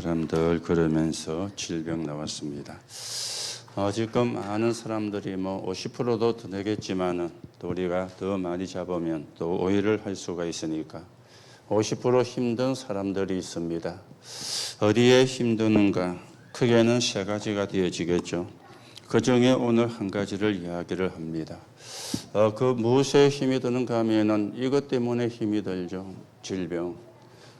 사람들 그러면서 질병 나왔습니다. 지금 많은 사람들이 50%도 더 되겠지만은 또 우리가 더 많이 잡으면 또 오해를 할 수가 있으니까 50% 힘든 사람들이 있습니다. 어디에 힘드는가? 크게는 세 가지가 되어지겠죠. 그 중에 오늘 한 가지를 이야기를 합니다. 그 무엇에 힘이 드는가 하면은 이것 때문에 힘이 들죠. 질병.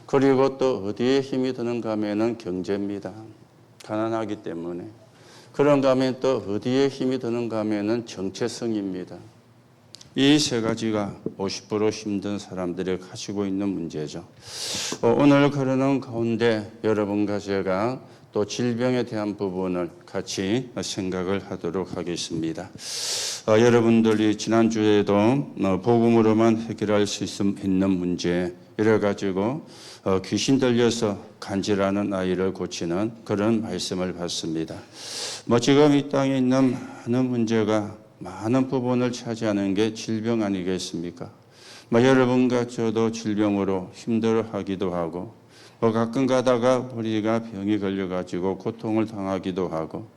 그리고 또 어디에 힘이 드는가 하면은 경제입니다. 가난하기 때문에. 그런가 하면 또 어디에 힘이 드는가 하면은 정체성입니다. 이 세 가지가 50% 힘든 사람들이 가지고 있는 문제죠. 오늘 그러는 가운데 여러분과 제가 또 질병에 대한 부분을 같이 생각을 하도록 하겠습니다. 여러분들이 지난주에도 복음으로만 해결할 수 있는 문제 이래가지고 귀신 들려서 간질하는 아이를 고치는 그런 말씀을 받습니다. 지금 이 땅에 있는 많은 문제가 많은 부분을 차지하는 게 질병 아니겠습니까? 여러분과 저도 질병으로 힘들어하기도 하고 가끔 가다가 우리가 병이 걸려가지고 고통을 당하기도 하고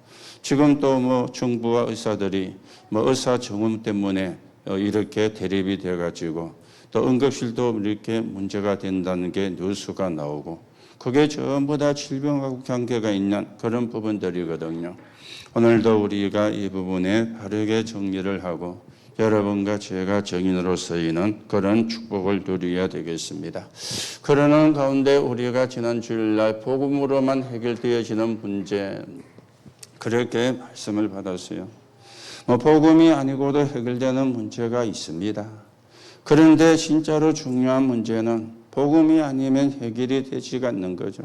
지금 또 정부와 의사들이 의사 정원 때문에 이렇게 대립이 돼가지고 또 응급실도 이렇게 문제가 된다는 게 뉴스가 나오고 그게 전부 다 질병하고 관계가 있는 그런 부분들이거든요. 오늘도 우리가 이 부분에 바르게 정리를 하고 여러분과 제가 정인으로 서이는 그런 축복을 누려야 되겠습니다. 그러는 가운데 우리가 지난 주일날 복음으로만 해결되어지는 문제 그렇게 말씀을 받았어요. 복음이 아니고도 해결되는 문제가 있습니다. 그런데 진짜로 중요한 문제는 복음이 아니면 해결이 되지가 않는 거죠.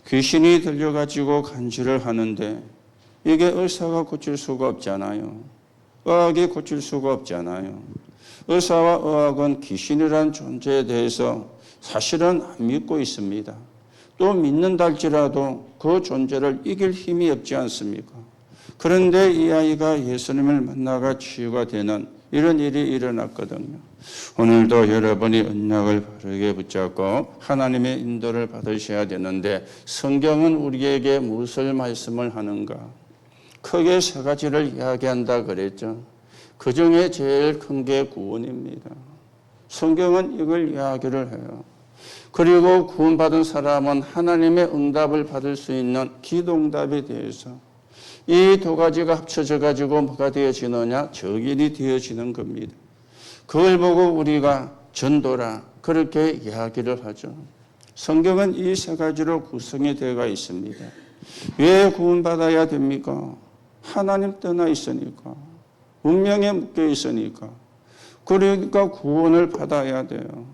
귀신이 들려가지고 간질을 하는데 이게 의사가 고칠 수가 없잖아요. 의학이 고칠 수가 없잖아요. 의사와 의학은 귀신이라는 존재에 대해서 사실은 안 믿고 있습니다. 또 믿는다 할지라도 그 존재를 이길 힘이 없지 않습니까? 그런데 이 아이가 예수님을 만나가 치유가 되는 이런 일이 일어났거든요. 오늘도 여러분이 언약을 바르게 붙잡고 하나님의 인도를 받으셔야 되는데 성경은 우리에게 무엇을 말씀을 하는가? 크게 세 가지를 이야기한다 그랬죠. 그 중에 제일 큰 게 구원입니다. 성경은 이걸 이야기를 해요. 그리고 구원받은 사람은 하나님의 응답을 받을 수 있는 기도응답에 대해서 이 두 가지가 합쳐져 가지고 뭐가 되어지느냐? 적인이 되어지는 겁니다. 그걸 보고 우리가 전도라 그렇게 이야기를 하죠. 성경은 이 세 가지로 구성이 되어 있습니다. 왜 구원받아야 됩니까? 하나님 떠나 있으니까. 운명에 묶여 있으니까. 그러니까 구원을 받아야 돼요.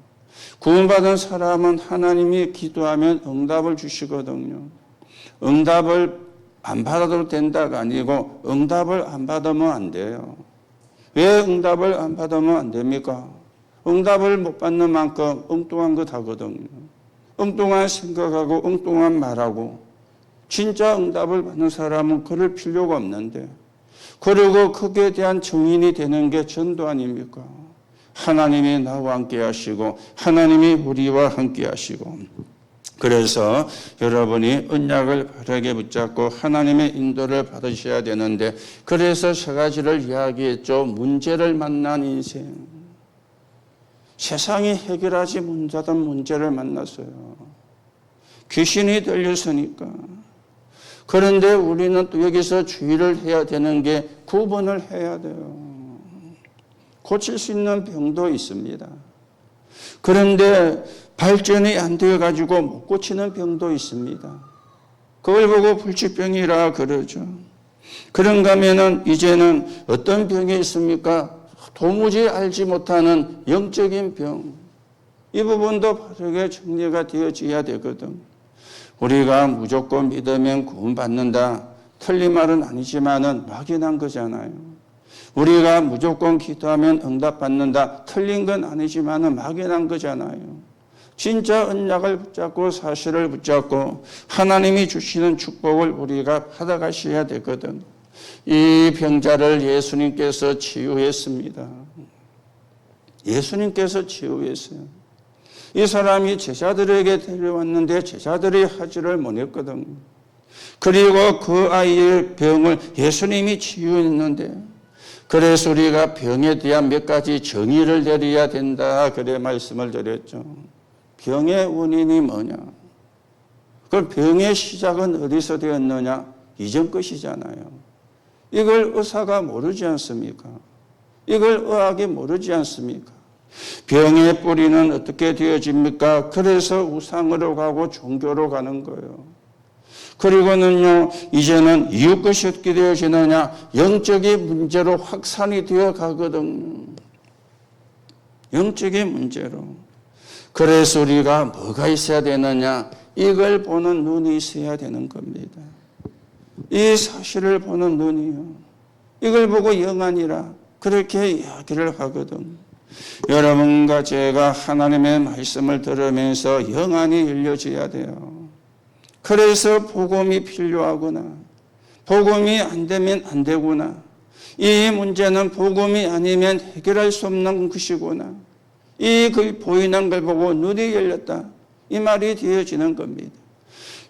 구원받은 사람은 하나님이 기도하면 응답을 주시거든요. 응답을 안 받아도 된다가 아니고 응답을 안 받으면 안 돼요. 왜 응답을 안 받으면 안 됩니까? 응답을 못 받는 만큼 엉뚱한 것 하거든요. 엉뚱한 생각하고 엉뚱한 말하고 진짜 응답을 받는 사람은 그럴 필요가 없는데 그리고 거기에 대한 증인이 되는 게 전도 아닙니까? 하나님이 나와 함께 하시고 하나님이 우리와 함께 하시고 그래서 여러분이 언약을 바르게 붙잡고 하나님의 인도를 받으셔야 되는데 그래서 세 가지를 이야기했죠. 문제를 만난 인생. 세상이 해결하지 못하던 문제를 만났어요. 귀신이 들렸으니까. 그런데 우리는 또 여기서 주의를 해야 되는 게 구분을 해야 돼요. 고칠 수 있는 병도 있습니다. 그런데 발전이 안 되어가지고 못 고치는 병도 있습니다. 그걸 보고 불치병이라 그러죠. 그런가 하면은 이제는 어떤 병이 있습니까? 도무지 알지 못하는 영적인 병. 이 부분도 바르게 정리가 되어져야 되거든. 우리가 무조건 믿으면 구원받는다. 틀린 말은 아니지만은 막연한 거잖아요. 우리가 무조건 기도하면 응답받는다. 틀린 건 아니지만은 막연한 거잖아요. 진짜 언약을 붙잡고 사실을 붙잡고 하나님이 주시는 축복을 우리가 받아가셔야 되거든. 이 병자를 예수님께서 치유했습니다. 예수님께서 치유했어요. 이 사람이 제자들에게 데려왔는데 제자들이 하지를 못했거든요. 그리고 그 아이의 병을 예수님이 치유했는데, 그래서 우리가 병에 대한 몇 가지 정의를 내려야 된다, 그래 말씀을 드렸죠. 병의 원인이 뭐냐? 그 병의 시작은 어디서 되었느냐? 이전 것이잖아요. 이걸 의사가 모르지 않습니까? 이걸 의학이 모르지 않습니까? 병의 뿌리는 어떻게 되어집니까? 그래서 우상으로 가고 종교로 가는 거예요. 그리고는요, 이제는 이웃 것이 어떻게 되어지느냐? 영적인 문제로 확산이 되어 가거든요. 영적인 문제로. 그래서 우리가 뭐가 있어야 되느냐? 이걸 보는 눈이 있어야 되는 겁니다. 이 사실을 보는 눈이요. 이걸 보고 영안이라 그렇게 이야기를 하거든. 여러분과 제가 하나님의 말씀을 들으면서 영안이 열려져야 돼요. 그래서 복음이 필요하구나. 복음이 안 되면 안 되구나. 이 문제는 복음이 아니면 해결할 수 없는 것이구나. 그 보이는 걸 보고 눈이 열렸다. 이 말이 되어지는 겁니다.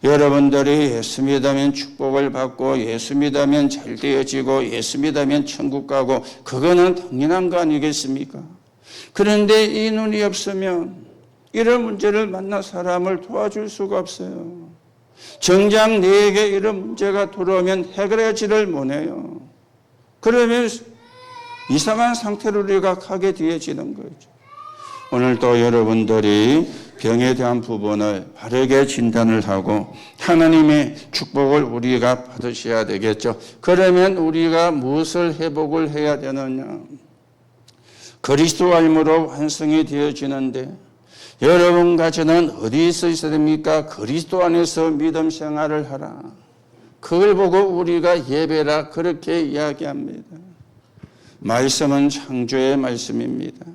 여러분들이 예수 믿으면 축복을 받고 예수 믿으면 잘 되어지고 예수 믿으면 천국 가고 그거는 당연한 거 아니겠습니까? 그런데 이 눈이 없으면 이런 문제를 만난 사람을 도와줄 수가 없어요. 정작 내게 이런 문제가 들어오면 해결하지를 못해요. 그러면 이상한 상태로 우리가 가게 되어지는 거죠. 오늘도 여러분들이 병에 대한 부분을 바르게 진단을 하고 하나님의 축복을 우리가 받으셔야 되겠죠. 그러면 우리가 무엇을 회복을 해야 되느냐? 그리스도 알므로 완성이 되어지는데 여러분과 저는 어디서 있어야 됩니까? 그리스도 안에서 믿음 생활을 하라. 그걸 보고 우리가 예배라 그렇게 이야기합니다. 말씀은 창조의 말씀입니다.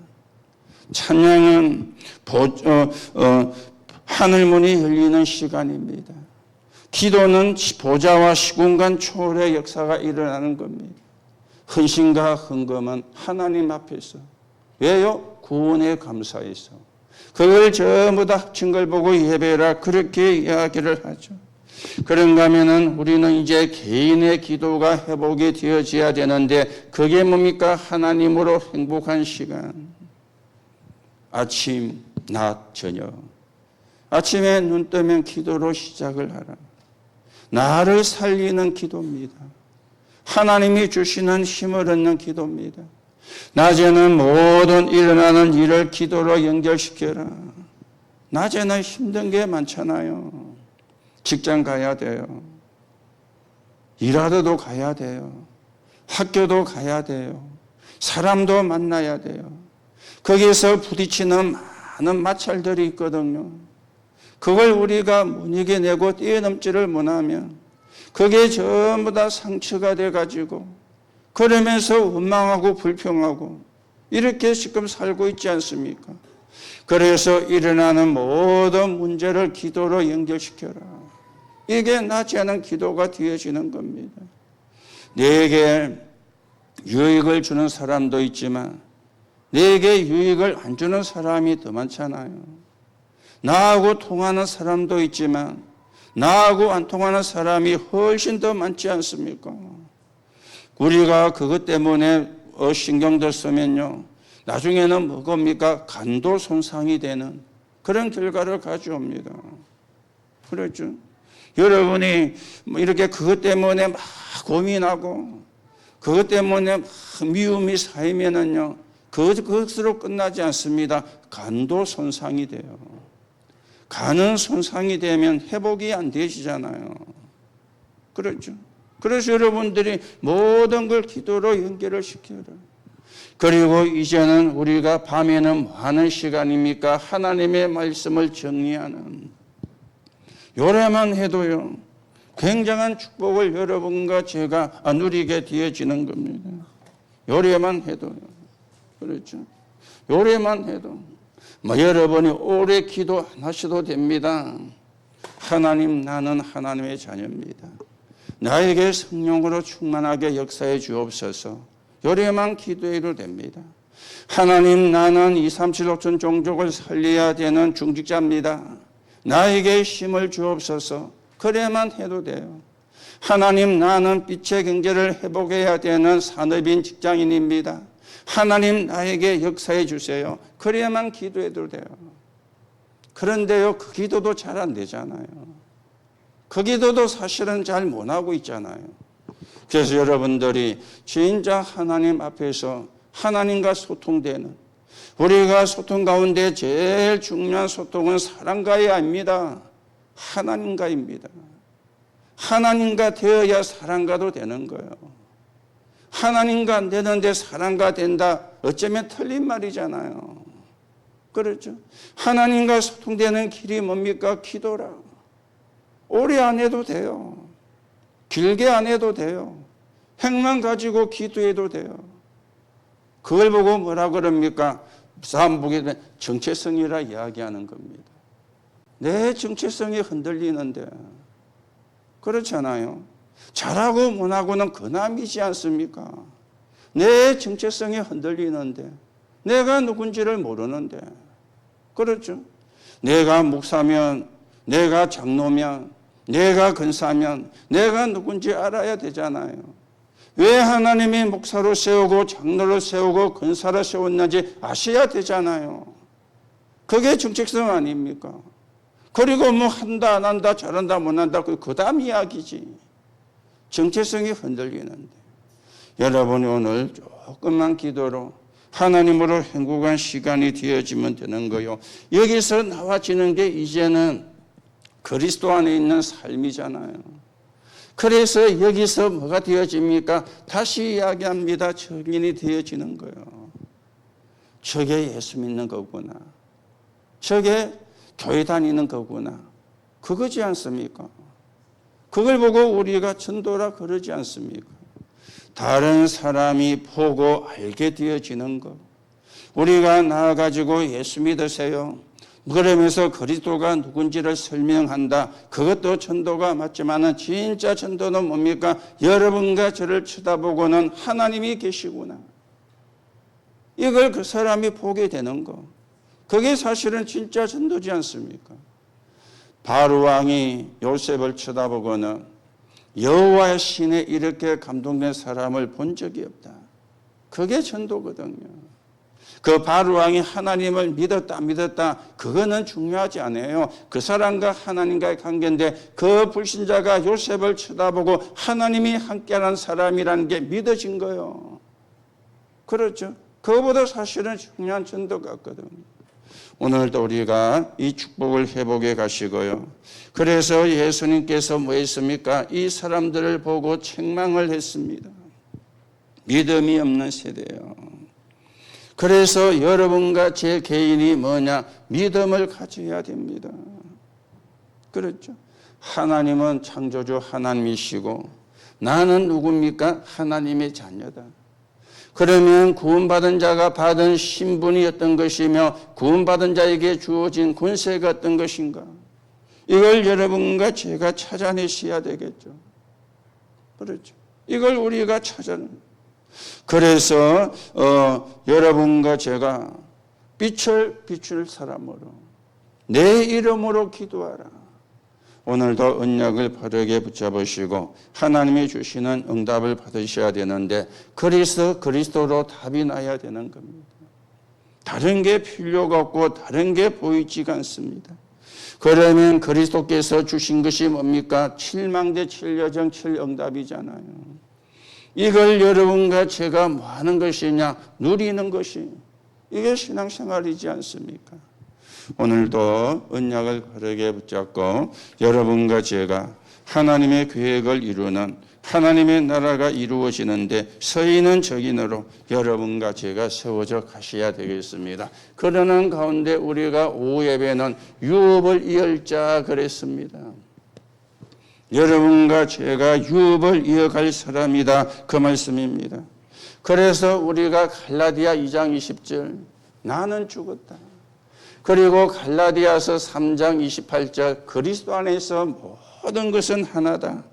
찬양은 하늘문이 열리는 시간입니다. 기도는 보좌와 시공간 초월의 역사가 일어나는 겁니다. 헌신과 헌금은 하나님 앞에서. 왜요? 구원에 감사해서. 그걸 전부 다 합친 걸 보고 예배라 그렇게 이야기를 하죠. 그런가 하면은 우리는 이제 개인의 기도가 회복이 되어져야 되는데 그게 뭡니까? 하나님으로 행복한 시간. 아침, 낮, 저녁. 아침에 눈 뜨면 기도로 시작을 하라. 나를 살리는 기도입니다. 하나님이 주시는 힘을 얻는 기도입니다. 낮에는 모든 일어나는 일을 기도로 연결시켜라. 낮에는 힘든 게 많잖아요. 직장 가야 돼요. 일하러도 가야 돼요. 학교도 가야 돼요. 사람도 만나야 돼요. 거기에서 부딪히는 많은 마찰들이 있거든요. 그걸 우리가 못 이겨내고 뛰어넘지를 못하면 그게 전부 다 상처가 돼가지고 그러면서 원망하고 불평하고 이렇게 지금 살고 있지 않습니까? 그래서 일어나는 모든 문제를 기도로 연결시켜라. 이게 낫지 않은 기도가 되어지는 겁니다. 내게 유익을 주는 사람도 있지만 내게 유익을 안 주는 사람이 더 많잖아요. 나하고 통하는 사람도 있지만 나하고 안 통하는 사람이 훨씬 더 많지 않습니까? 우리가 그것 때문에 신경들 쓰면요. 나중에는 뭐겁니까? 간도 손상이 되는 그런 결과를 가져옵니다. 그렇죠? 여러분이 이렇게 그것 때문에 막 고민하고 그것 때문에 막 미움이 쌓이면은요. 그것으로 끝나지 않습니다. 간도 손상이 돼요. 간은 손상이 되면 회복이 안 되시잖아요. 그렇죠? 그래서 여러분들이 모든 걸 기도로 연결을 시켜라. 그리고 이제는 우리가 밤에는 뭐 하는 시간입니까? 하나님의 말씀을 정리하는. 요래만 해도요. 굉장한 축복을 여러분과 제가 누리게 되어지는 겁니다. 요래만 해도요. 그렇죠. 요래만 해도 여러분이 오래 기도 안 하셔도 됩니다. 하나님, 나는 하나님의 자녀입니다. 나에게 성령으로 충만하게 역사해 주옵소서. 요래만 기도해도 됩니다. 하나님, 나는 2, 3, 7, 5천 종족을 살려야 되는 중직자입니다. 나에게 힘을 주옵소서. 그래야만 해도 돼요. 하나님, 나는 빛의 경제를 회복해야 되는 산업인 직장인입니다. 하나님, 나에게 역사해 주세요. 그래야만 기도해도 돼요. 그런데요, 그 기도도 잘 안 되잖아요. 그 기도도 사실은 잘 못하고 있잖아요. 그래서 여러분들이 진짜 하나님 앞에서 하나님과 소통되는, 우리가 소통 가운데 제일 중요한 소통은 사람과의 아닙니다. 하나님과입니다. 하나님과 되어야 사람과도 되는 거예요. 하나님과 안 되는데 사람과 된다, 어쩌면 틀린 말이잖아요. 그렇죠? 하나님과 소통되는 길이 뭡니까? 기도라. 오래 안 해도 돼요. 길게 안 해도 돼요. 핵만 가지고 기도해도 돼요. 그걸 보고 뭐라 그럽니까? 사람보기 정체성이라 이야기하는 겁니다. 내 정체성이 흔들리는데, 그렇잖아요. 잘하고 못하고는 그남이지 않습니까? 내 정체성이 흔들리는데, 내가 누군지를 모르는데, 그렇죠? 내가 목사면, 내가 장로면, 내가 근사면 내가 누군지 알아야 되잖아요. 왜 하나님이 목사로 세우고 장로로 세우고 근사로 세웠는지 아셔야 되잖아요. 그게 정체성 아닙니까? 그리고 뭐 한다 안 한다 잘한다 못한다 그 다음 이야기지. 정체성이 흔들리는데 여러분이 오늘 조금만 기도로 하나님으로 행복한 시간이 되어지면 되는 거요. 여기서 나와지는 게 이제는 그리스도 안에 있는 삶이잖아요. 그래서 여기서 뭐가 되어집니까? 다시 이야기합니다. 증인이 되어지는 거예요. 저게 예수 믿는 거구나. 저게 교회 다니는 거구나. 그거지 않습니까? 그걸 보고 우리가 전도라 그러지 않습니까? 다른 사람이 보고 알게 되어지는 것. 우리가 나와가지고 예수 믿으세요. 그러면서 그리스도가 누군지를 설명한다. 그것도 전도가 맞지만 진짜 전도는 뭡니까? 여러분과 저를 쳐다보고는 하나님이 계시구나. 이걸 그 사람이 보게 되는 거. 그게 사실은 진짜 전도지 않습니까? 바로왕이 요셉을 쳐다보고는 여호와의 신에 이렇게 감동된 사람을 본 적이 없다. 그게 전도거든요. 그 바로왕이 하나님을 믿었다 그거는 중요하지 않아요. 그 사람과 하나님과의 관계인데 그 불신자가 요셉을 쳐다보고 하나님이 함께하는 사람이라는 게 믿어진 거예요. 그렇죠? 그거보다 사실은 중요한 전도 같거든요. 오늘도 우리가 이 축복을 회복해 가시고요. 그래서 예수님께서 뭐 했습니까? 이 사람들을 보고 책망을 했습니다. 믿음이 없는 세대예요. 그래서 여러분과 제 개인이 뭐냐? 믿음을 가져야 됩니다. 그렇죠? 하나님은 창조주 하나님이시고 나는 누굽니까? 하나님의 자녀다. 그러면 구원받은 자가 받은 신분이 어떤 것이며 구원받은 자에게 주어진 권세가 어떤 것인가? 이걸 여러분과 제가 찾아내셔야 되겠죠. 그렇죠? 이걸 우리가 찾아냅니다. 그래서 여러분과 제가 빛을 비출 사람으로 내 이름으로 기도하라. 오늘도 언약을 바르게 붙잡으시고 하나님이 주시는 응답을 받으셔야 되는데 그리스도로 답이 나야 되는 겁니다. 다른 게 필요가 없고 다른 게 보이지가 않습니다. 그러면 그리스도께서 주신 것이 뭡니까? 7망대 7여정 7응답이잖아요. 이걸 여러분과 제가 뭐 하는 것이냐? 누리는 것이 이게 신앙생활이지 않습니까? 오늘도 언약을 바르게 붙잡고 여러분과 제가 하나님의 계획을 이루는 하나님의 나라가 이루어지는데 서 있는 적인으로 여러분과 제가 세워져 가셔야 되겠습니다. 그러는 가운데 우리가 오후 예배는 유업을 이을 자 그랬습니다. 여러분과 제가 유업을 이어갈 사람이다 그 말씀입니다. 그래서 우리가 갈라디아 2장 20절 나는 죽었다. 그리고 갈라디아서 3장 28절 그리스도 안에서 모든 것은 하나다.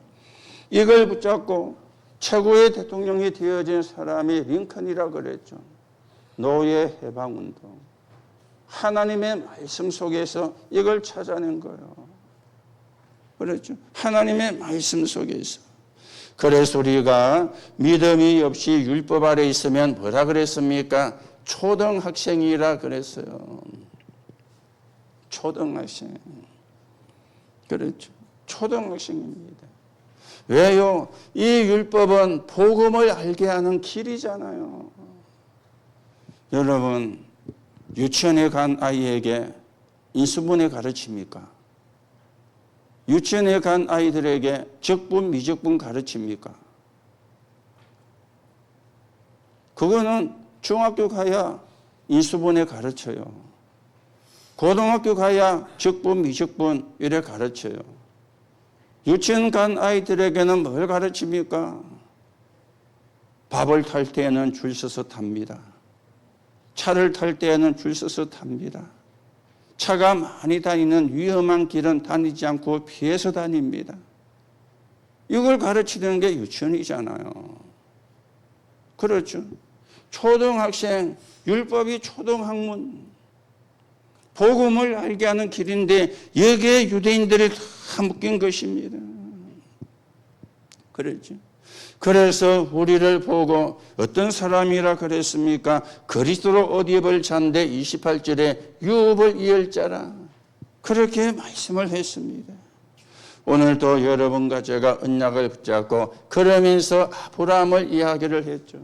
이걸 붙잡고 최고의 대통령이 되어진 사람이 링컨이라고 그랬죠. 노예 해방운동. 하나님의 말씀 속에서 이걸 찾아낸 거예요. 그렇죠? 하나님의 말씀 속에서. 그래서 우리가 믿음이 없이 율법 아래 있으면 뭐라 그랬습니까? 초등학생이라 그랬어요. 초등학생. 그렇죠. 초등학생입니다. 왜요? 이 율법은 복음을 알게 하는 길이잖아요. 여러분, 유치원에 간 아이에게 인수분해 가르칩니까? 유치원에 간 아이들에게 적분, 미적분 가르칩니까? 그거는 중학교 가야 인수분해 가르쳐요. 고등학교 가야 적분, 미적분 이래 가르쳐요. 유치원 간 아이들에게는 뭘 가르칩니까? 밥을 탈 때에는 줄 서서 탑니다. 차를 탈 때에는 줄 서서 탑니다. 차가 많이 다니는 위험한 길은 다니지 않고 피해서 다닙니다. 이걸 가르치는 게 유치원이잖아요. 그렇죠. 초등학생, 율법이 초등학문, 복음을 알게 하는 길인데 여기에 유대인들이 다 묶인 것입니다. 그렇죠. 그래서 우리를 보고 어떤 사람이라 그랬습니까? 그리스도로 옷 입을 자인데 28절에 유업을 이을 자라. 그렇게 말씀을 했습니다. 오늘도 여러분과 제가 언약을 붙잡고 그러면서 아브라함을 이야기를 했죠.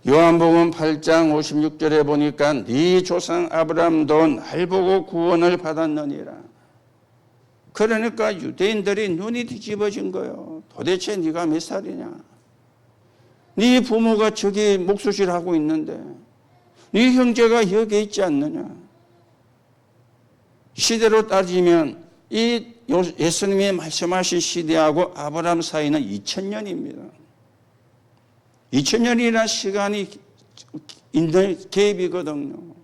요한복음 8장 56절에 보니까 네 조상 아브라함도 날 보고 구원을 받았느니라. 그러니까 유대인들이 눈이 뒤집어진 거예요. 도대체 네가 몇 살이냐? 네 부모가 저기 목수질하고 있는데 네 형제가 여기 있지 않느냐? 시대로 따지면 이 예수님이 말씀하신 시대하고 아브라함 사이는 2000년입니다. 2000년이라는 시간이 있는 갭이거든요.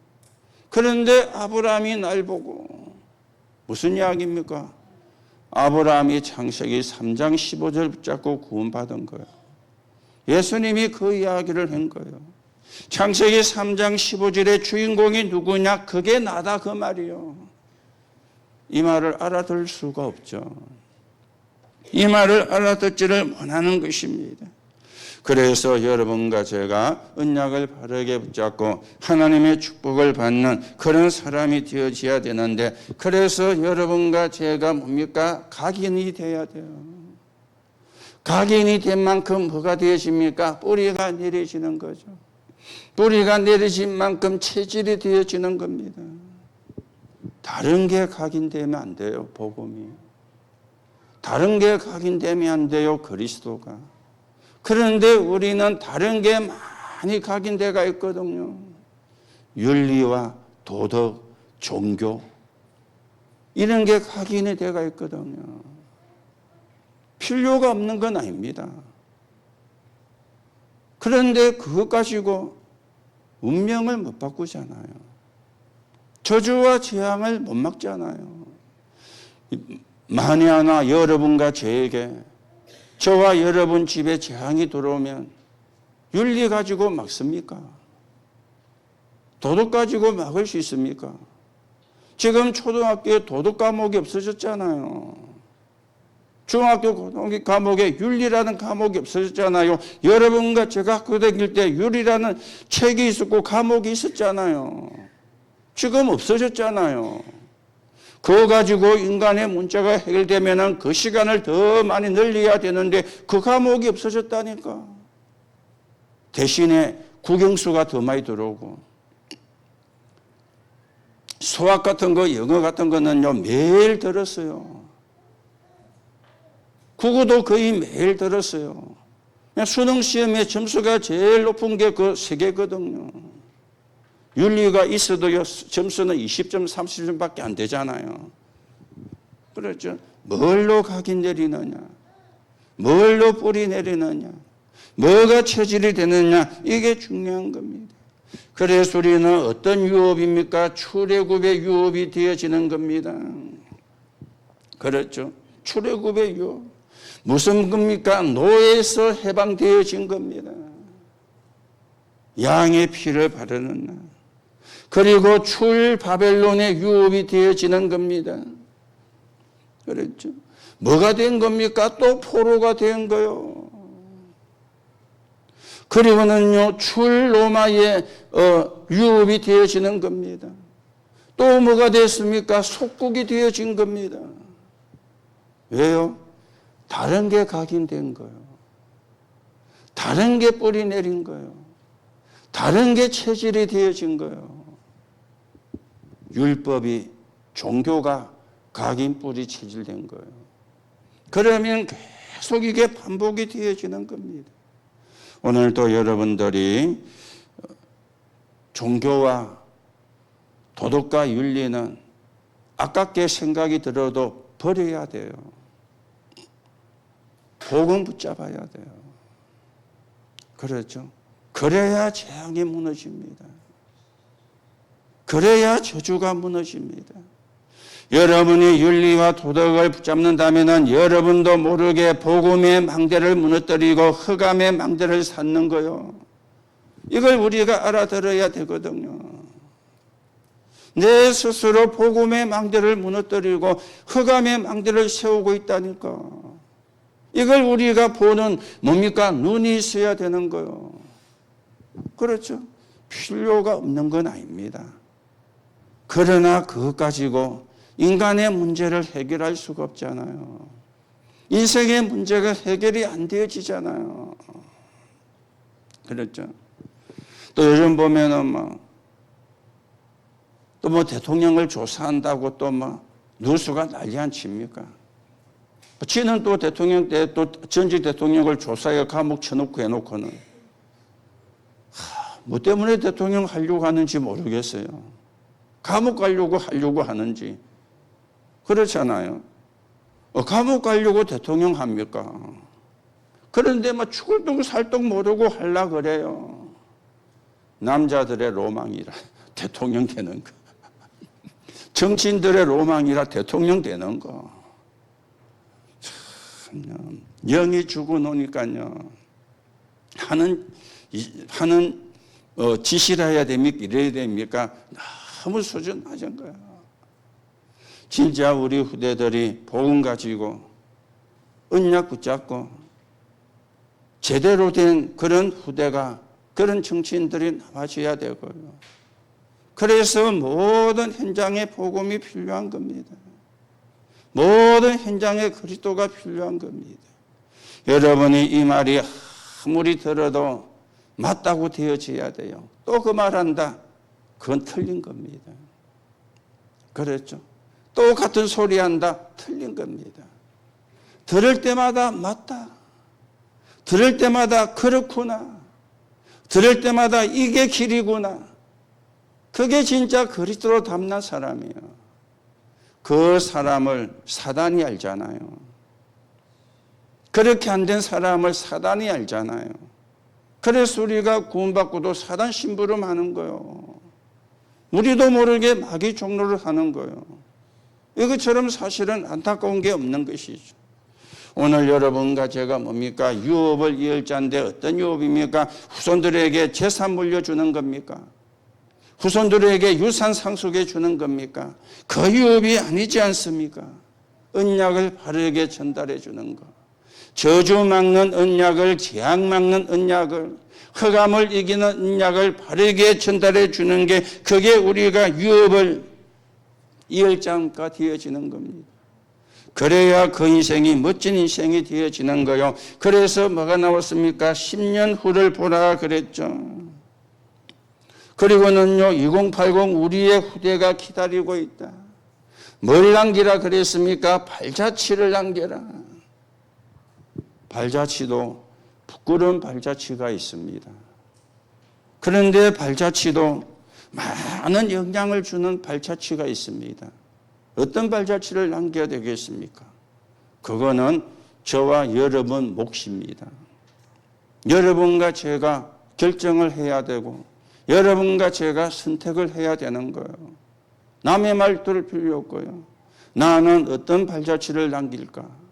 그런데 아브라함이 날 보고 무슨 이야기입니까? 아브라함이 창세기 3장 15절 붙잡고 구원받은 거예요. 예수님이 그 이야기를 한 거예요. 창세기 3장 15절의 주인공이 누구냐? 그게 나다 그 말이요. 이 말을 알아들 수가 없죠. 이 말을 알아듣지를 못하는 것입니다. 그래서 여러분과 제가 언약을 바르게 붙잡고 하나님의 축복을 받는 그런 사람이 되어져야 되는데, 그래서 여러분과 제가 뭡니까? 각인이 돼야 돼요. 각인이 된 만큼 뭐가 되어집니까? 뿌리가 내려지는 거죠. 뿌리가 내려진 만큼 체질이 되어지는 겁니다. 다른 게 각인되면 안 돼요, 복음이. 다른 게 각인되면 안 돼요, 그리스도가. 그런데 우리는 다른 게 많이 각인되어 있거든요. 윤리와 도덕, 종교 이런 게 각인이 되어 있거든요. 필요가 없는 건 아닙니다. 그런데 그것 가지고 운명을 못 바꾸잖아요. 저주와 재앙을 못 막잖아요. 만에 하나 여러분과 저에게, 저와 여러분 집에 재앙이 들어오면 윤리 가지고 막습니까? 도덕 가지고 막을 수 있습니까? 지금 초등학교에 도덕 과목이 없어졌잖아요. 중학교 고등학교 과목에 윤리라는 과목이 없어졌잖아요. 여러분과 제가 학교 다닐 때 윤리라는 책이 있었고 과목이 있었잖아요. 지금 없어졌잖아요. 그거 가지고 인간의 문제가 해결되면 그 시간을 더 많이 늘려야 되는데 그 과목이 없어졌다니까. 대신에 국영수가 더 많이 들어오고, 수학 같은 거, 영어 같은 거는요 매일 들었어요. 국어도 거의 매일 들었어요. 그냥 수능 시험에 점수가 제일 높은 게 그 세 개거든요. 윤리가 있어도요, 점수는 20점, 30점밖에 안 되잖아요. 그렇죠. 뭘로 각인 내리느냐, 뭘로 뿌리 내리느냐, 뭐가 체질이 되느냐, 이게 중요한 겁니다. 그래서 우리는 어떤 유업입니까? 출애굽의 유업이 되어지는 겁니다. 그렇죠. 출애굽의 유업. 무슨 겁니까? 노예에서 해방되어진 겁니다. 양의 피를 바르는 날. 그리고 출 바벨론의 유업이 되어지는 겁니다. 그렇죠? 뭐가 된 겁니까? 또 포로가 된 거요. 그리고는요, 출 로마의 유업이 되어지는 겁니다. 또 뭐가 됐습니까? 속국이 되어진 겁니다. 왜요? 다른 게 각인된 거예요. 다른 게 뿌리 내린 거예요. 다른 게 체질이 되어진 거예요. 율법이, 종교가 각인 뿌리 체질된 거예요. 그러면 계속 이게 반복이 되어지는 겁니다. 오늘도 여러분들이 종교와 도덕과 윤리는 아깝게 생각이 들어도 버려야 돼요. 복음 붙잡아야 돼요. 그렇죠? 그래야 재앙이 무너집니다. 그래야 저주가 무너집니다. 여러분이 윤리와 도덕을 붙잡는다면 여러분도 모르게 복음의 망대를 무너뜨리고 흑암의 망대를 쌓는 거요. 이걸 우리가 알아들어야 되거든요. 내 스스로 복음의 망대를 무너뜨리고 흑암의 망대를 세우고 있다니까. 이걸 우리가 보는 뭡니까? 눈이 있어야 되는 거요. 그렇죠? 필요가 없는 건 아닙니다. 그러나 그것 가지고 인간의 문제를 해결할 수가 없잖아요. 인생의 문제가 해결이 안 되어지잖아요. 그렇죠? 또 요즘 보면은 또 대통령을 조사한다고 또 뉴스가 난리 안 칩니까? 지는 또 대통령 때 또 전직 대통령을 조사해 감옥 쳐놓고 해놓고는 뭐 때문에 대통령 하려고 하는지 모르겠어요. 감옥 가려고 하려고 하는지. 그렇잖아요. 감옥 가려고 대통령 합니까? 그런데 죽을 둥 살 둥 모르고 하려 그래요. 남자들의 로망이라 대통령 되는 거. 정치인들의 로망이라 대통령 되는 거. 참, 영이 죽어 놓으니까요. 하는 지시를 해야 됩니까? 이래야 됩니까? 너무 수준 낮은 거야. 진짜 우리 후대들이 복음 가지고 언약 붙잡고 제대로 된 그런 후대가, 그런 정치인들이 나와줘야 되고요. 그래서 모든 현장에 복음이 필요한 겁니다. 모든 현장에 그리스도가 필요한 겁니다. 여러분이 이 말이 아무리 들어도 맞다고 되어져야 돼요. 또 그 말한다. 그건 틀린 겁니다. 그렇죠? 또 같은 소리 한다. 틀린 겁니다. 들을 때마다 맞다. 들을 때마다 그렇구나. 들을 때마다 이게 길이구나. 그게 진짜 그리스도로 닮는 사람이에요. 그 사람을 사단이 알잖아요. 그렇게 안 된 사람을 사단이 알잖아요. 그래서 우리가 구원받고도 사단 심부름 하는 거예요. 우리도 모르게 마귀 종로를 하는 거예요. 이것처럼 사실은 안타까운 게 없는 것이죠. 오늘 여러분과 제가 뭡니까? 유업을 이을 자인데 어떤 유업입니까? 후손들에게 재산 물려주는 겁니까? 후손들에게 유산 상속해 주는 겁니까? 그 유업이 아니지 않습니까? 언약을 바르게 전달해 주는 것. 저주 막는 언약을, 재앙 막는 언약을, 흑암을 이기는 언약을 바르게 전달해 주는 게, 그게 우리가 유업을 이을 자가 되어지는 겁니다. 그래야 그 인생이 멋진 인생이 되어지는 거요. 그래서 뭐가 나왔습니까? 10년 후를 보라 그랬죠. 그리고는요, 2080 우리의 후대가 기다리고 있다. 뭘 남기라 그랬습니까? 발자취를 남겨라. 발자취도 부끄러운 발자취가 있습니다. 그런데 발자취도 많은 영향을 주는 발자취가 있습니다. 어떤 발자취를 남겨야 되겠습니까? 그거는 저와 여러분 몫입니다. 여러분과 제가 결정을 해야 되고 여러분과 제가 선택을 해야 되는 거예요. 남의 말 들을 필요 없고요. 나는 어떤 발자취를 남길까?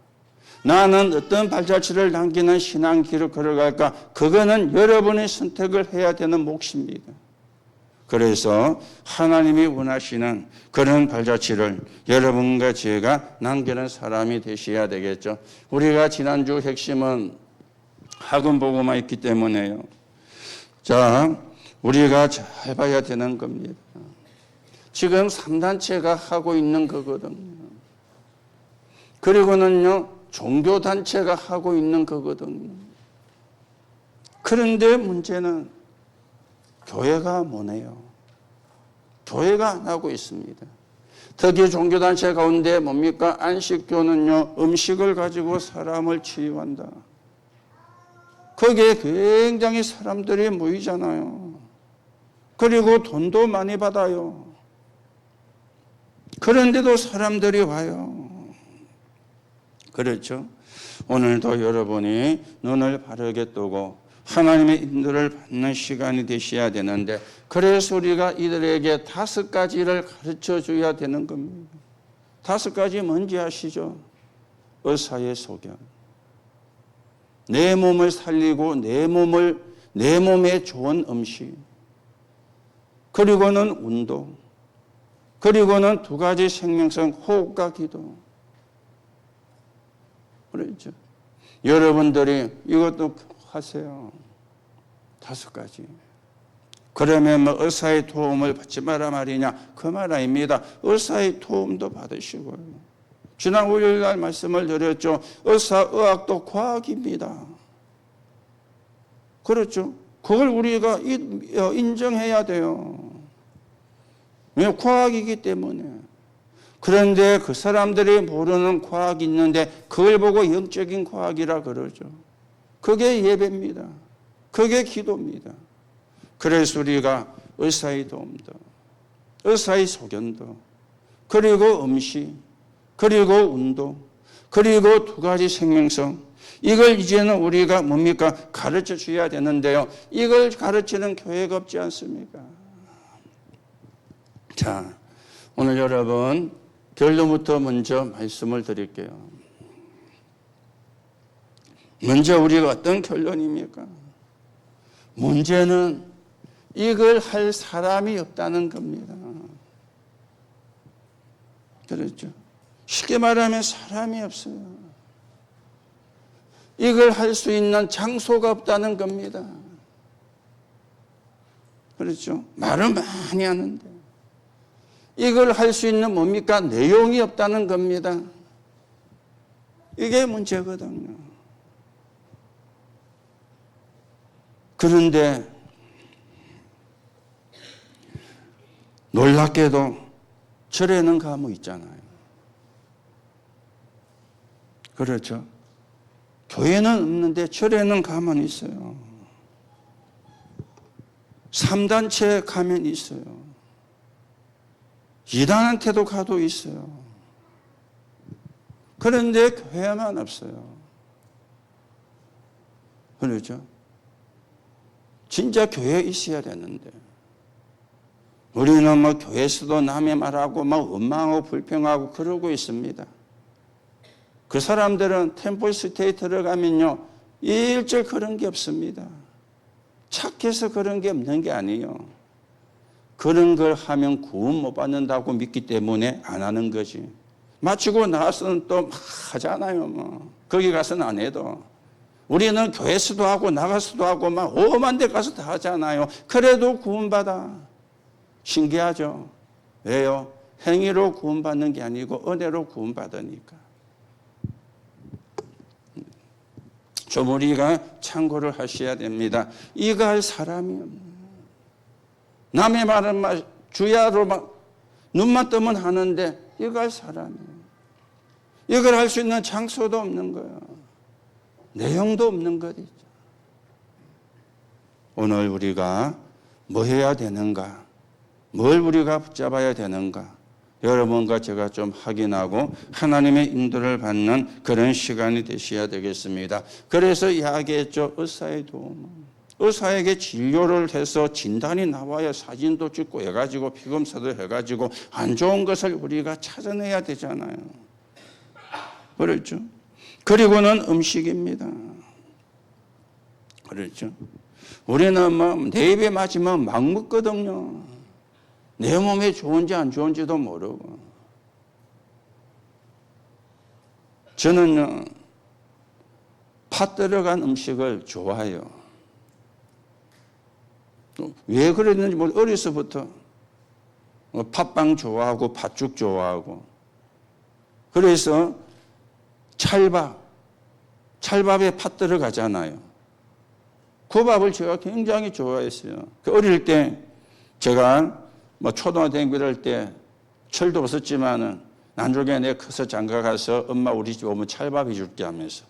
나는 어떤 발자취를 남기는 신앙길을 걸어갈까? 그거는 여러분의 선택을 해야 되는 몫입니다. 그래서 하나님이 원하시는 그런 발자취를 여러분과 제가 남기는 사람이 되셔야 되겠죠. 우리가 지난주 핵심은 학원 보고만 있기 때문에요. 자, 우리가 잘 봐야 되는 겁니다. 지금 3단체가 하고 있는 거거든요. 그리고는요, 종교단체가 하고 있는 거거든요. 그런데 문제는 교회가 뭐네요? 교회가 안 하고 있습니다. 특히 종교단체 가운데 뭡니까? 안식교는요, 음식을 가지고 사람을 치유한다. 거기에 굉장히 사람들이 모이잖아요. 그리고 돈도 많이 받아요. 그런데도 사람들이 와요. 그렇죠? 오늘도 여러분이 눈을 바르게 뜨고 하나님의 인도를 받는 시간이 되셔야 되는데, 그래서 우리가 이들에게 5가지를 가르쳐 줘야 되는 겁니다. 5가지 뭔지 아시죠? 의사의 소견. 내 몸을 살리고 내 몸에 좋은 음식. 그리고는 운동. 그리고는 2가지 생명성, 호흡과 기도. 그렇죠? 여러분들이 이것도 하세요. 5가지. 그러면 뭐 의사의 도움을 받지 마라 말이냐? 그 말 아닙니다. 의사의 도움도 받으시고요. 지난 월요일 날 말씀을 드렸죠. 의학도 과학입니다. 그렇죠? 그걸 우리가 인정해야 돼요. 왜? 과학이기 때문에. 그런데 그 사람들이 모르는 과학이 있는데 그걸 보고 영적인 과학이라 그러죠. 그게 예배입니다. 그게 기도입니다. 그래서 우리가 의사의 도움도, 의사의 소견도, 그리고 음식, 그리고 운동, 그리고 2가지 생명성, 이걸 이제는 우리가 뭡니까? 가르쳐 줘야 되는데요. 이걸 가르치는 교회가 없지 않습니까? 자, 오늘 여러분 결론부터 먼저 말씀을 드릴게요. 먼저 우리가 어떤 결론입니까? 문제는 이걸 할 사람이 없다는 겁니다. 그렇죠? 쉽게 말하면 사람이 없어요. 이걸 할 수 있는 장소가 없다는 겁니다. 그렇죠? 말은 많이 하는데 이걸 할 수 있는 뭡니까? 내용이 없다는 겁니다. 이게 문제거든요. 그런데 놀랍게도 절에는 가면 있잖아요. 그렇죠? 교회는 없는데 절에는 가면 있어요. 3단체 가면 있어요. 2단한테도 가도 있어요. 그런데 교회만 없어요. 그렇죠? 진짜 교회에 있어야 되는데 우리는 뭐 교회에서도 남의 말하고 막 원망하고 불평하고 그러고 있습니다. 그 사람들은 템플스테이 들어가면요 일절 그런 게 없습니다. 착해서 그런 게 없는 게 아니에요. 그런 걸 하면 구원 못 받는다고 믿기 때문에 안 하는 거지. 마치고 나와서는 또 막 하잖아요. 뭐. 거기 가서는 안 해도. 우리는 교회에서도 하고 나가서도 하고 막 오만 데 가서 다 하잖아요. 그래도 구원받아. 신기하죠? 왜요? 행위로 구원받는 게 아니고 은혜로 구원받으니까. 좀 우리가 참고를 하셔야 됩니다. 이거 할 사람이 없는. 남의 말은 막 주야로 막 눈만 뜨면 하는데 이거 할 사람이에요. 이걸 할 수 있는 장소도 없는 거예요. 내용도 없는 것이죠. 오늘 우리가 뭐 해야 되는가? 뭘 우리가 붙잡아야 되는가? 여러분과 제가 좀 확인하고 하나님의 인도를 받는 그런 시간이 되셔야 되겠습니다. 그래서 이야기했죠. 의사의 도움. 의사에게 진료를 해서 진단이 나와야 사진도 찍고 해가지고 피검사도 해가지고 안 좋은 것을 우리가 찾아내야 되잖아요. 그렇죠? 그리고는 음식입니다. 그렇죠? 우리는 뭐 내 입에 맞으면 막 먹거든요. 내 몸에 좋은지 안 좋은지도 모르고. 저는요, 팥 들어간 음식을 좋아해요. 왜 그랬는지 어려서부터 팥빵 좋아하고 팥죽 좋아하고. 그래서 찰밥에 팥 들어가잖아요. 그 밥을 제가 굉장히 좋아했어요. 어릴 때 제가 뭐 초등학교 이럴 때 철도 없었지만은 나중에 내가 커서 장가 가서 엄마 우리 집 오면 찰밥 해줄게 하면서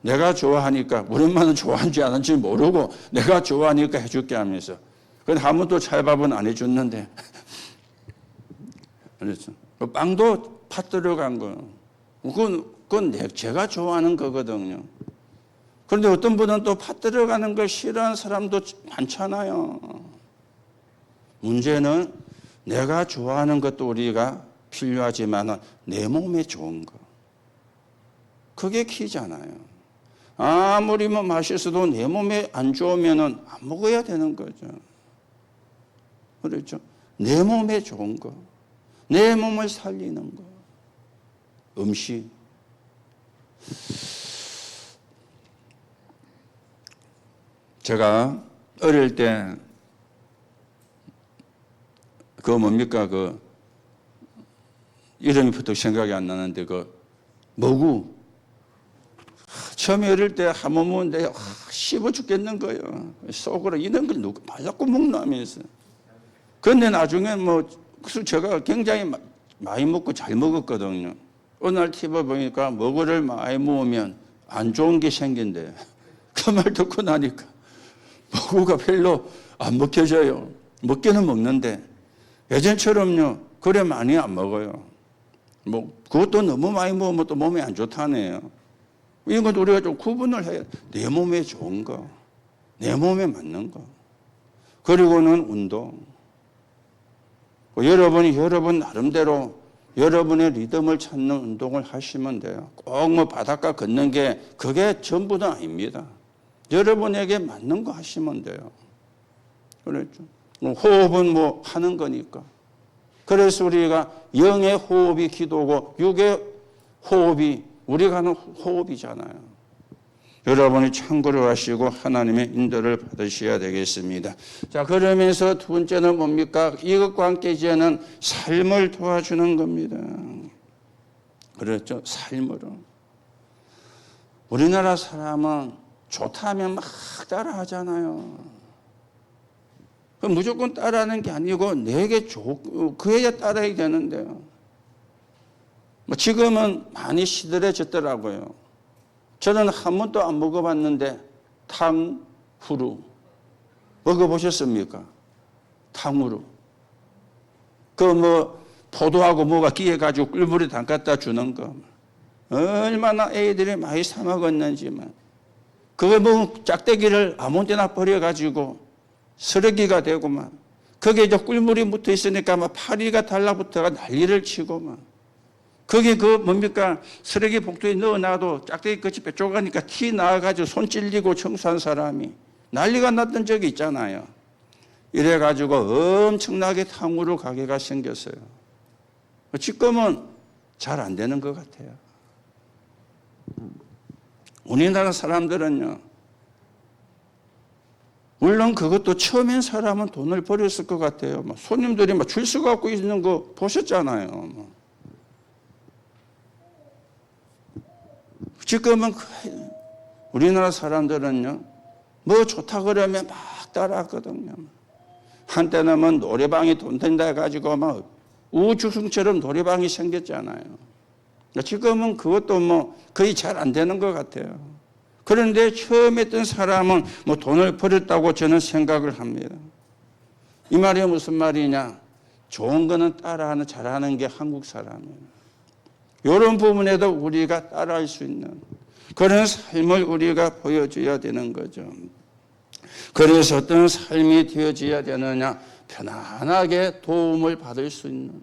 내가 좋아하니까 우리 엄마는 좋아하는지 안 하는지 모르고 내가 좋아하니까 해줄게 하면서 근데 한 번도 찰밥은 안 해줬는데 그렇죠. 빵도 팥 들어간 거 그건 제가 좋아하는 거거든요. 그런데 어떤 분은 또 팥 들어가는 걸 싫어하는 사람도 많잖아요. 문제는 내가 좋아하는 것도 우리가 필요하지만 내 몸에 좋은 거. 그게 키잖아요. 아무리 뭐 맛있어도 내 몸에 안 좋으면 안 먹어야 되는 거죠. 그렇죠? 내 몸에 좋은 거. 내 몸을 살리는 거. 음식. 제가 어릴 때 뭡니까 이름이 부터 생각이 안 나는데 머구 처음에 어릴 때 한 번 먹는데 씹어 죽겠는 거예요. 속으로 이런 걸 누가 말라고 먹나면서. 그런데 나중에 제가 굉장히 많이 먹고 잘 먹었거든요. 어느 날 TV에 보니까 머구를 많이 먹으면 안 좋은 게 생긴대. 그 말 듣고 나니까 머구가 별로 안 먹혀져요. 먹기는 먹는데 예전처럼요 그래 많이 안 먹어요. 그것도 너무 많이 먹으면 또 몸에 안 좋다네요. 이런 것도 우리가 좀 구분을 해야 내 몸에 좋은 거, 내 몸에 맞는 거. 그리고는 운동. 여러분이 여러분 나름대로 여러분의 리듬을 찾는 운동을 하시면 돼요. 꼭 바닷가 걷는 게 그게 전부는 아닙니다. 여러분에게 맞는 거 하시면 돼요. 그렇죠. 호흡은 하는 거니까. 그래서 우리가 영의 호흡이 기도고 육의 호흡이 우리가 하는 호흡이잖아요. 여러분이 참고를 하시고 하나님의 인도를 받으셔야 되겠습니다. 자, 그러면서 두 번째는 뭡니까? 이것과 함께 이제는 삶을 도와주는 겁니다. 그렇죠? 삶으로. 우리나라 사람은 좋다면 막 따라 하잖아요. 무조건 따라하는 게 아니고 내게 그에야 따라야 되는데요. 지금은 많이 시들해졌더라고요. 저는 한 번도 안 먹어봤는데 탕후루 먹어보셨습니까? 탕후루. 포도하고 뭐가 끼어가지고 꿀물에 담갔다 주는 거. 얼마나 애들이 많이 사 먹었는지만. 그거 짝대기를 아무 데나 버려가지고 쓰레기가 되고만. 거기에 이제 꿀물이 묻어 있으니까 파리가 달라붙어가 난리를 치고만. 거기 쓰레기 봉투에 넣어놔도 짝대기 끝이 뾰족하니까 티 나와가지고 손 찔리고 청소한 사람이 난리가 났던 적이 있잖아요. 이래가지고 엄청나게 탕후루 가게가 생겼어요. 지금은 잘 안 되는 것 같아요. 우리나라 사람들은요, 물론 그것도 처음엔 사람은 돈을 버렸을 것 같아요. 손님들이 줄 서 갖고 있는 거 보셨잖아요. 지금은 우리나라 사람들은요, 좋다 그러면 막 따라하거든요. 한때는 노래방이 돈 된다 해가지고 우주승처럼 노래방이 생겼잖아요. 지금은 그것도 거의 잘 안 되는 것 같아요. 그런데 처음 했던 사람은 돈을 버렸다고 저는 생각을 합니다. 이 말이 무슨 말이냐? 좋은 거는 따라하는, 잘하는 게 한국 사람이에요. 이런 부분에도 우리가 따라할 수 있는 그런 삶을 우리가 보여줘야 되는 거죠. 그래서 어떤 삶이 되어져야 되느냐? 편안하게 도움을 받을 수 있는.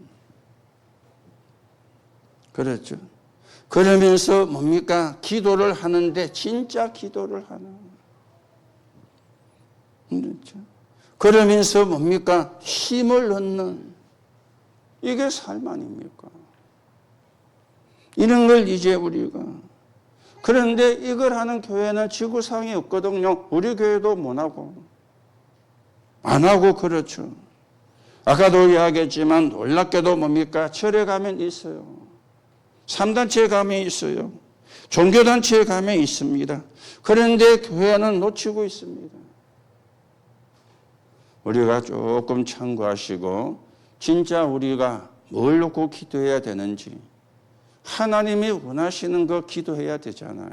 그렇죠. 그러면서 뭡니까? 기도를 하는데 진짜 기도를 하는. 그렇죠? 그러면서 뭡니까? 힘을 얻는. 이게 삶 아닙니까? 이런 걸 이제 우리가. 그런데 이걸 하는 교회는 지구상에 없거든요. 우리 교회도 못하고. 안 하고 그렇죠. 아까도 이야기했지만 놀랍게도 뭡니까? 절에 가면 있어요. 3단체에 가면 있어요. 종교단체에 가면 있습니다. 그런데 교회는 놓치고 있습니다. 우리가 조금 참고하시고 진짜 우리가 뭘 놓고 기도해야 되는지 하나님이 원하시는 거 기도해야 되잖아요.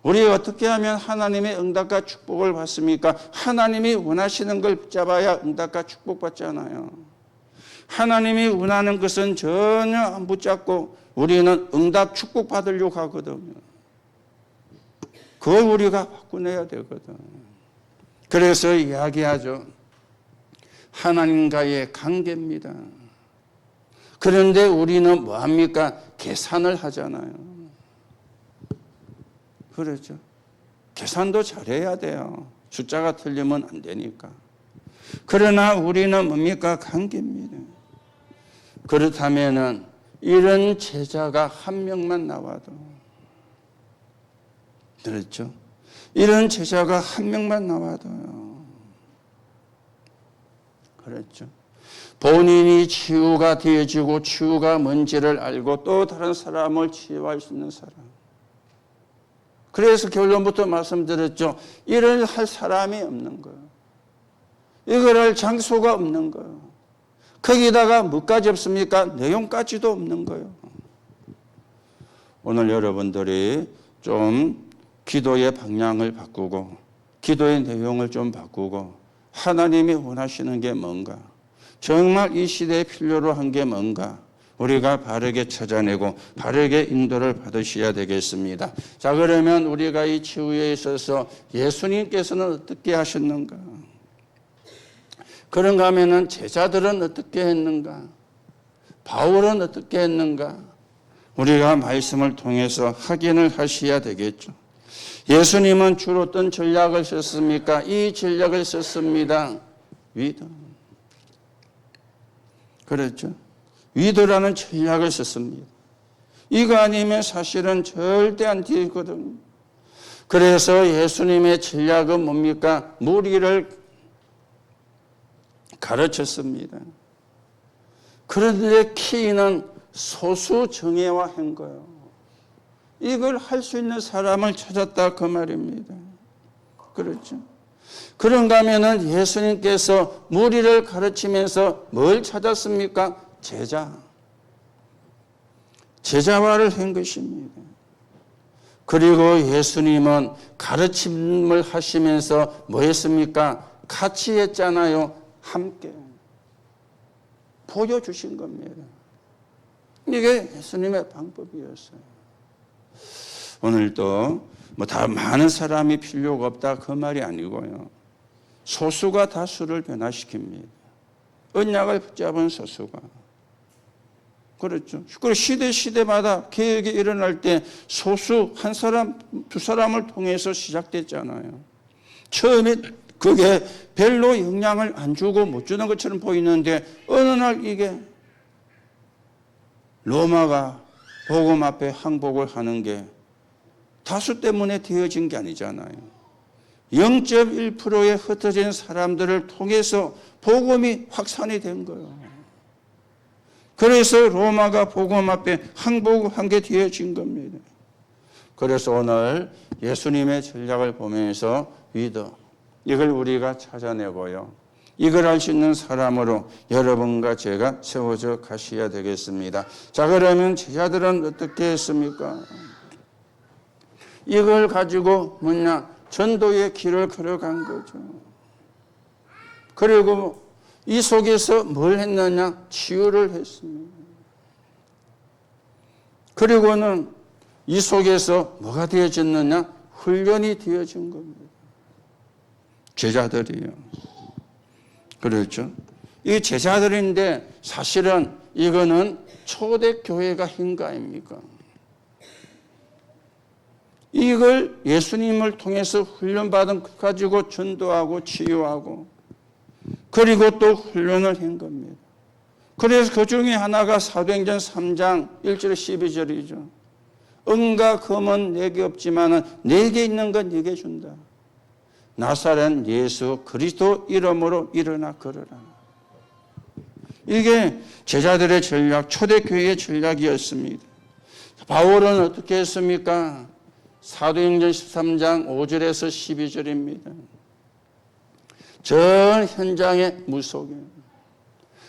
우리가 어떻게 하면 하나님의 응답과 축복을 받습니까? 하나님이 원하시는 걸 붙잡아야 응답과 축복받잖아요. 하나님이 원하는 것은 전혀 안 붙잡고 우리는 응답 축복 받으려고 하거든요. 그걸 우리가 바꿔내야 되거든. 그래서 이야기하죠. 하나님과의 관계입니다. 그런데 우리는 뭐합니까? 계산을 하잖아요. 그렇죠. 계산도 잘해야 돼요. 숫자가 틀리면 안 되니까. 그러나 우리는 뭡니까? 관계입니다. 그렇다면은 이런 제자가 한 명만 나와도, 그렇죠? 이런 제자가 한 명만 나와도요. 그렇죠. 본인이 치유가 되어지고 치유가 뭔지를 알고 또 다른 사람을 치유할 수 있는 사람. 그래서 결론부터 말씀드렸죠. 이를 할 사람이 없는 거예요. 이걸 할 장소가 없는 거예요. 거기다가 뭐까지 없습니까? 내용까지도 없는 거예요. 오늘 여러분들이 좀 기도의 방향을 바꾸고 기도의 내용을 좀 바꾸고 하나님이 원하시는 게 뭔가, 정말 이 시대에 필요로 한 게 뭔가 우리가 바르게 찾아내고 바르게 인도를 받으셔야 되겠습니다. 자, 그러면 우리가 이 치유에 있어서 예수님께서는 어떻게 하셨는가? 그런가 하면은 제자들은 어떻게 했는가? 바울은 어떻게 했는가? 우리가 말씀을 통해서 확인을 하셔야 되겠죠. 예수님은 주로 어떤 전략을 썼습니까? 이 전략을 썼습니다. 위도. 그렇죠. 위도라는 전략을 썼습니다. 이거 아니면 사실은 절대 안 되거든요. 그래서 예수님의 전략은 뭡니까? 무리를 가르쳤습니다. 그런데 키는 소수 정예화한 거예요. 이걸 할 수 있는 사람을 찾았다 그 말입니다. 그렇죠. 그런가 하면은 예수님께서 무리를 가르치면서 뭘 찾았습니까? 제자화를 한 것입니다. 그리고 예수님은 가르침을 하시면서 뭐 했습니까? 같이 했잖아요. 함께 보여주신 겁니다. 이게 예수님의 방법이었어요. 오늘도 뭐 다 많은 사람이 필요가 없다 그 말이 아니고요. 소수가 다수를 변화시킵니다. 언약을 붙잡은 소수가. 그렇죠. 그리고 시대마다 개혁이 일어날 때 소수 한 사람, 두 사람을 통해서 시작됐잖아요. 처음에 그게 별로 영향을 안 주고 못 주는 것처럼 보이는데 어느 날 이게 로마가 복음 앞에 항복을 하는 게 다수 때문에 되어진 게 아니잖아요. 0.1%에 흩어진 사람들을 통해서 복음이 확산이 된 거예요. 그래서 로마가 복음 앞에 항복한 게 되어진 겁니다. 그래서 오늘 예수님의 전략을 보면서 위더, 이걸 우리가 찾아내고요. 이걸 할 수 있는 사람으로 여러분과 제가 세워져 가셔야 되겠습니다. 자, 그러면 제자들은 어떻게 했습니까? 이걸 가지고 전도의 길을 걸어간 거죠. 그리고 이 속에서 뭘 했느냐? 치유를 했습니다. 그리고는 이 속에서 뭐가 되어졌느냐? 훈련이 되어진 겁니다. 제자들이요. 그렇죠. 이 제자들인데 사실은 이거는 초대교회가 한 거 아닙니까? 이걸 예수님을 통해서 훈련받은 것 가지고 전도하고 치유하고 그리고 또 훈련을 한 겁니다. 그래서 그 중에 하나가 사도행전 3장 1절 12절이죠. 은과 금은 내게 없지만 내게 있는 건 네게 준다. 나사렛 예수 그리스도 이름으로 일어나 걸어라. 이게 제자들의 전략, 초대교회의 전략이었습니다. 바울은 어떻게 했습니까? 사도행전 13장 5절에서 12절입니다. 전 현장의 무속에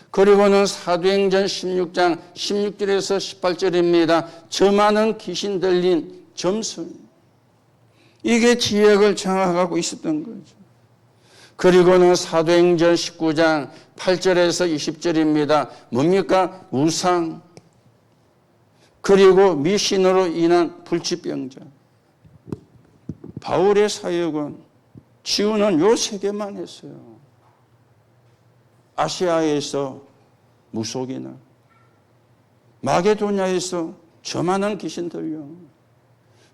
그리고는 사도행전 16장 16절에서 18절입니다. 저 많은 귀신 들린 점술. 이게 지역을 장악하고 있었던 거죠. 그리고는 사도행전 19장 8절에서 20절입니다. 뭡니까? 우상. 그리고 미신으로 인한 불치병자. 바울의 사역은 치유는 요 세 개만 했어요. 아시아에서 무속이나 마게도냐에서 저 많은 귀신 들려.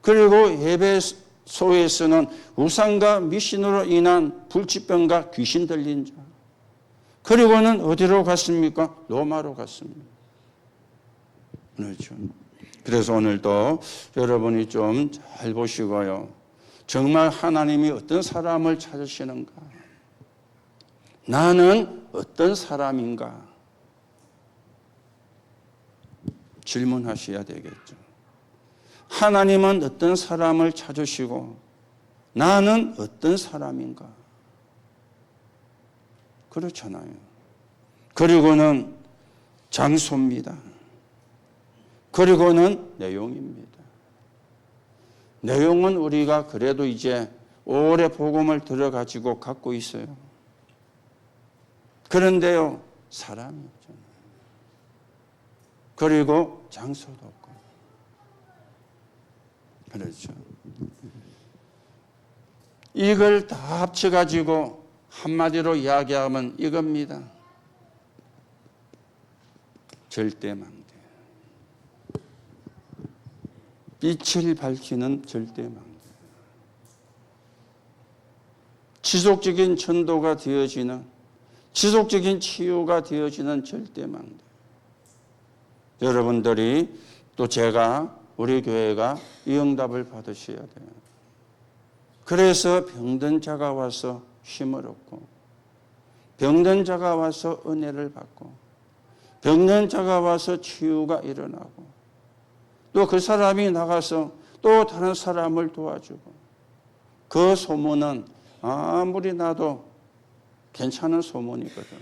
그리고 에베소에서는 우상과 미신으로 인한 불치병과 귀신 들린 자. 그리고는 어디로 갔습니까? 로마로 갔습니다. 그렇죠. 그래서 오늘도 여러분이 좀 잘 보시고요. 정말 하나님이 어떤 사람을 찾으시는가? 나는 어떤 사람인가? 질문하셔야 되겠죠. 하나님은 어떤 사람을 찾으시고 나는 어떤 사람인가? 그렇잖아요. 그리고는 장소입니다. 그리고는 내용입니다. 내용은 우리가 그래도 이제 오래 복음을 들어가지고 갖고 있어요. 그런데요, 사람이 없잖아요. 그리고 장소도 없고. 그렇죠. 이걸 다 합쳐가지고 한마디로 이야기하면 이겁니다. 절대망대. 빛을 밝히는 절대망대. 지속적인 전도가 되어지는, 지속적인 치유가 되어지는 절대망대. 여러분들이 또 제가 우리 교회가 이 응답을 받으셔야 돼요. 그래서 병든 자가 와서 힘을 얻고, 병든 자가 와서 은혜를 받고, 병든 자가 와서 치유가 일어나고, 또 그 사람이 나가서 또 다른 사람을 도와주고, 그 소문은 아무리 나도 괜찮은 소문이거든.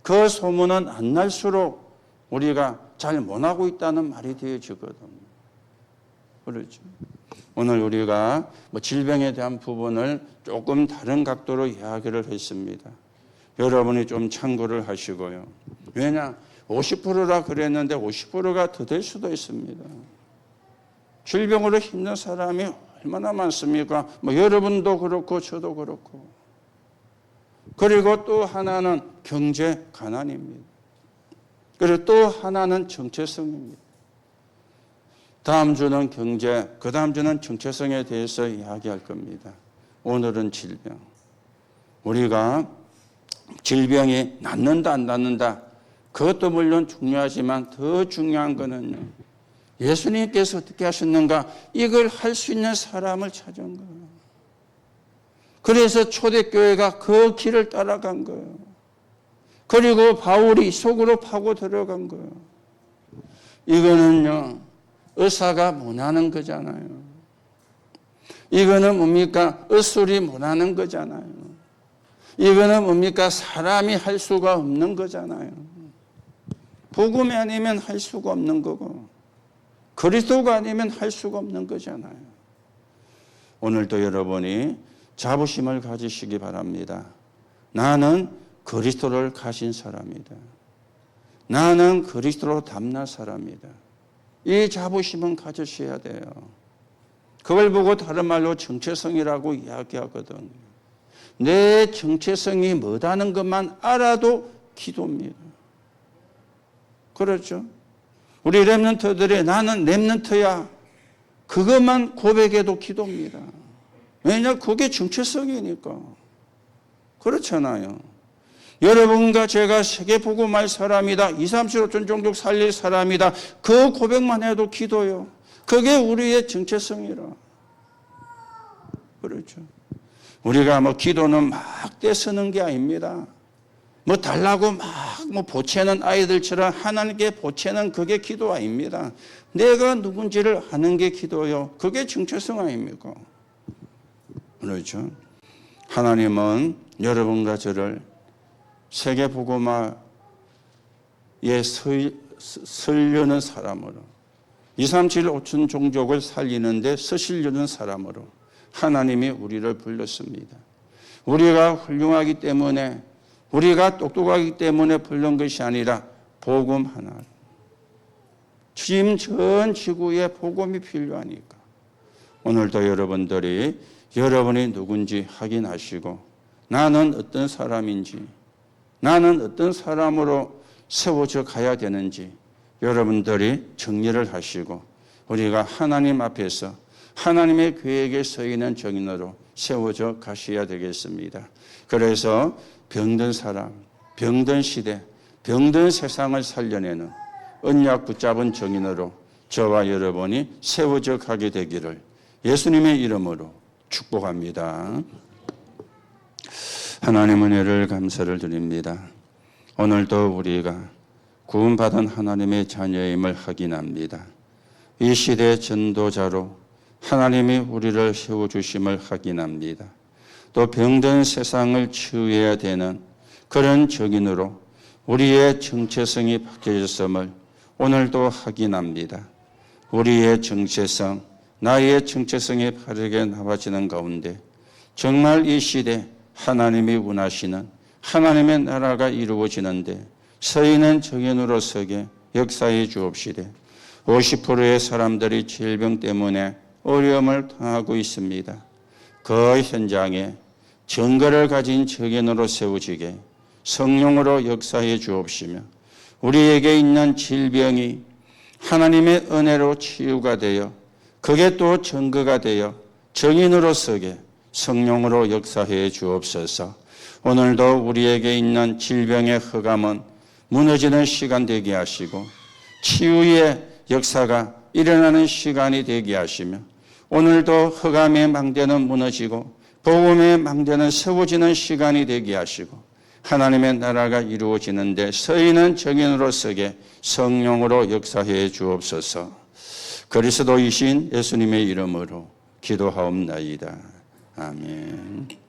그 소문은 안 날수록 우리가 잘 못하고 있다는 말이 되어지거든. 그렇죠. 오늘 우리가 질병에 대한 부분을 조금 다른 각도로 이야기를 했습니다. 여러분이 좀 참고를 하시고요. 왜냐? 50%라 그랬는데 50%가 더 될 수도 있습니다. 질병으로 힘든 사람이 얼마나 많습니까? 여러분도 그렇고 저도 그렇고. 그리고 또 하나는 경제 가난입니다. 그리고 또 하나는 정체성입니다. 다음 주는 경제, 그 다음 주는 정체성에 대해서 이야기할 겁니다. 오늘은 질병. 우리가 질병이 낫는다 안 낫는다, 그것도 물론 중요하지만 더 중요한 거는요, 예수님께서 어떻게 하셨는가? 이걸 할 수 있는 사람을 찾은 거예요. 그래서 초대교회가 그 길을 따라간 거예요. 그리고 바울이 속으로 파고 들어간 거예요. 이거는요, 의사가 못하는 거잖아요. 이거는 뭡니까? 의술이 못하는 거잖아요. 이거는 뭡니까? 사람이 할 수가 없는 거잖아요. 복음이 아니면 할 수가 없는 거고, 그리스도가 아니면 할 수가 없는 거잖아요. 오늘도 여러분이 자부심을 가지시기 바랍니다. 나는 그리스도를 가진 사람이다. 나는 그리스도로 담날 사람이다. 이 자부심은 가지셔야 돼요. 그걸 보고 다른 말로 정체성이라고 이야기하거든. 내 정체성이 뭐다는 것만 알아도 기도입니다. 그렇죠? 우리 렘넌트들이 나는 렘넌트야. 그것만 고백해도 기도입니다. 왜냐? 그게 정체성이니까. 그렇잖아요. 여러분과 제가 세계 복음할 사람이다. 2, 3, 7, 5천 종족 살릴 사람이다. 그 고백만 해도 기도요. 그게 우리의 정체성이라. 그렇죠. 우리가 뭐 기도는 막 떼쓰는 게 아닙니다. 뭐 달라고 막 뭐 보채는 아이들처럼 하나님께 보채는 그게 기도 아닙니다. 내가 누군지를 아는 게 기도요. 그게 정체성 아닙니까? 그렇죠. 하나님은 여러분과 저를 세계 복음화에 서려는 사람으로 2, 3, 7, 5천 종족을 살리는데 서시려는 사람으로 하나님이 우리를 불렀습니다. 우리가 훌륭하기 때문에 우리가 똑똑하기 때문에 부른 것이 아니라 복음 하나. 지금 전 지구에 복음이 필요하니까. 오늘도 여러분들이 여러분이 누군지 확인하시고 나는 어떤 사람인지 나는 어떤 사람으로 세워져 가야 되는지 여러분들이 정리를 하시고 우리가 하나님 앞에서 하나님의 계획에 서 있는 정인으로 세워져 가셔야 되겠습니다. 그래서 병든 사람, 병든 시대, 병든 세상을 살려내는 언약 붙잡은 정인으로 저와 여러분이 세워져 가게 되기를 예수님의 이름으로 축복합니다. 하나님 은혜를 감사를 드립니다. 오늘도 우리가 구원받은 하나님의 자녀임을 확인합니다. 이 시대의 전도자로 하나님이 우리를 세워주심을 확인합니다. 또 병든 세상을 치유해야 되는 그런 적인으로 우리의 정체성이 바뀌어졌음을 오늘도 확인합니다. 우리의 정체성, 나의 정체성이 바르게 나와지는 가운데 정말 이 시대 하나님이 원하시는 하나님의 나라가 이루어지는데 서 있는 정인으로 서게 역사해 주옵시되 50%의 사람들이 질병 때문에 어려움을 당하고 있습니다. 그 현장에 정거를 가진 정인으로 세워지게 성령으로 역사해 주옵시며 우리에게 있는 질병이 하나님의 은혜로 치유가 되어 그게 또 정거가 되어 정인으로 서게 성령으로 역사해 주옵소서. 오늘도 우리에게 있는 질병의 흑암은 무너지는 시간 되게 하시고 치유의 역사가 일어나는 시간이 되게 하시며 오늘도 흑암의 망대는 무너지고 복음의 망대는 세워지는 시간이 되게 하시고 하나님의 나라가 이루어지는데 서 있는 정인으로 서게 성령으로 역사해 주옵소서. 그리스도이신 예수님의 이름으로 기도하옵나이다. 아멘.